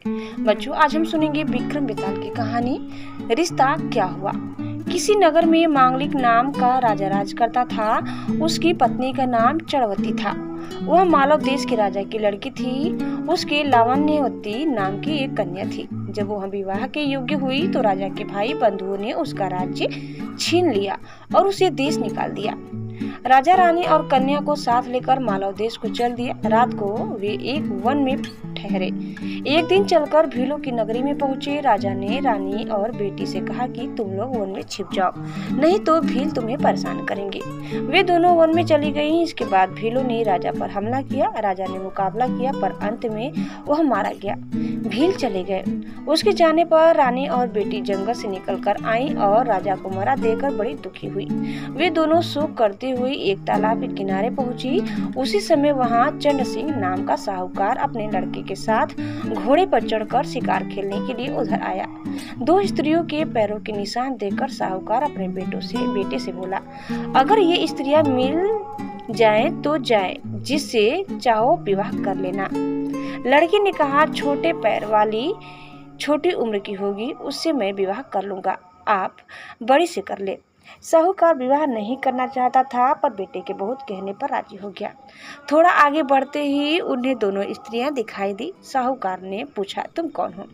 बच्चों, आज हम सुनेंगे विक्रम बेताल की कहानी रिश्ता क्या हुआ। किसी नगर में मांगलिक नाम का राजा राज करता था। उसकी पत्नी का नाम चढ़वती था। वह मालव देश के राजा की लड़की थी। उसके लावण्यवती नाम की एक कन्या थी। जब वह विवाह के योग्य हुई तो राजा के भाई बंधुओं ने उसका राज्य छीन लिया और उसे देश निकाल दिया। राजा रानी और कन्या को साथ लेकर मालव देश को चल दिया। रात को वे एक वन में ठहरे। एक दिन चलकर भीलों की नगरी में पहुंचे। राजा ने रानी और बेटी से कहा कि तुम लोग वन में छिप जाओ, नहीं तो भील तुम्हें परेशान करेंगे। वे दोनों वन में चली गईं। इसके बाद भीलों ने राजा पर हमला किया। राजा ने मुकाबला किया पर अंत में वह मारा गया। भील चले गए। उसके जाने पर रानी और बेटी जंगल से निकलकर आईं और राजा को मरा देखकर बड़ी दुखी हुई। वे दोनों शोक करते हुए एक तालाब के किनारे पहुंची। उसी समय वहां चंड सिंह नाम का साहूकार अपने लड़के के साथ घोड़े पर चढ़कर शिकार खेलने के लिए उधर आया। दो स्त्रियों के पैरों के निशान देखकर साहूकार अपने बेटे से बोला, अगर ये स्त्रियां मिल जाएं तो जाएं, जिससे चाहो विवाह कर लेना। लड़की ने कहा, छोटे पैर वाली छोटी उम्र की होगी, उससे मैं विवाह कर लूंगा, आप बड़ी से कर ले। साहूकार विवाह नहीं करना चाहता था पर बेटे के बहुत कहने पर राजी हो गया। थोड़ा आगे बढ़ते ही उन्हें दोनों स्त्रियां दिखाई दी। साहूकार ने पूछा, तुम कौन हो?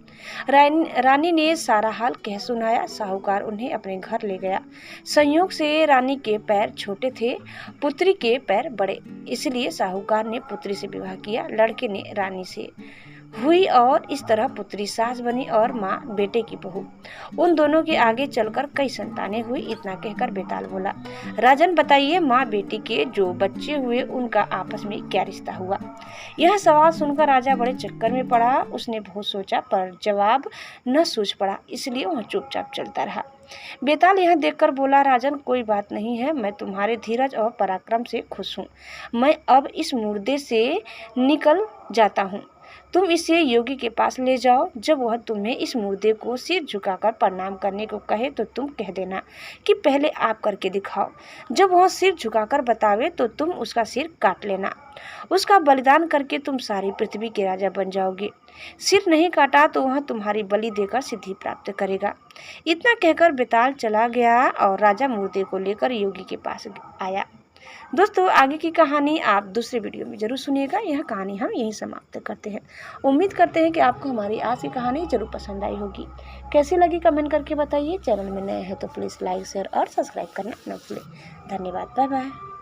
रानी ने सारा हाल कह सुनाया। साहूकार उन्हें अपने घर ले गया। संयोग से रानी के पैर छोटे थे, पुत्री के पैर बड़े, इसलिए साहूकार ने पुत्री से विवाह किया। लड़के ने रानी से हुई और इस तरह पुत्री सास बनी और माँ बेटे की बहू। उन दोनों के आगे चलकर कई संतानें हुई। इतना कहकर बेताल बोला, राजन बताइए, माँ बेटी के जो बच्चे हुए उनका आपस में क्या रिश्ता हुआ? यह सवाल सुनकर राजा बड़े चक्कर में पड़ा। उसने बहुत सोचा पर जवाब न सूझ पड़ा, इसलिए वह चुपचाप चलता रहा। बेताल यह देखकर बोला, राजन कोई बात नहीं है, मैं तुम्हारे धीरज और पराक्रम से खुश हूँ। मैं अब इस मुर्दे से निकल जाता हूँ। तुम इसे योगी के पास ले जाओ। जब वह तुम्हें इस मुर्दे को सिर झुकाकर प्रणाम करने को कहे तो तुम कह देना कि पहले आप करके दिखाओ। जब वह सिर झुकाकर बतावे तो तुम उसका सिर काट लेना। उसका बलिदान करके तुम सारी पृथ्वी के राजा बन जाओगे। सिर नहीं काटा तो वह तुम्हारी बलि देकर सिद्धि प्राप्त करेगा। इतना कहकर बेताल चला गया और राजा मुर्दे को लेकर योगी के पास आया। दोस्तों, आगे की कहानी आप दूसरे वीडियो में जरूर सुनिएगा। यह कहानी हम यहीं समाप्त करते हैं। उम्मीद करते हैं कि आपको हमारी आज की कहानी जरूर पसंद आई होगी। कैसी लगी कमेंट करके बताइए। चैनल में नए हैं तो प्लीज़ लाइक शेयर और सब्सक्राइब करना न भूलें। धन्यवाद। Bye bye.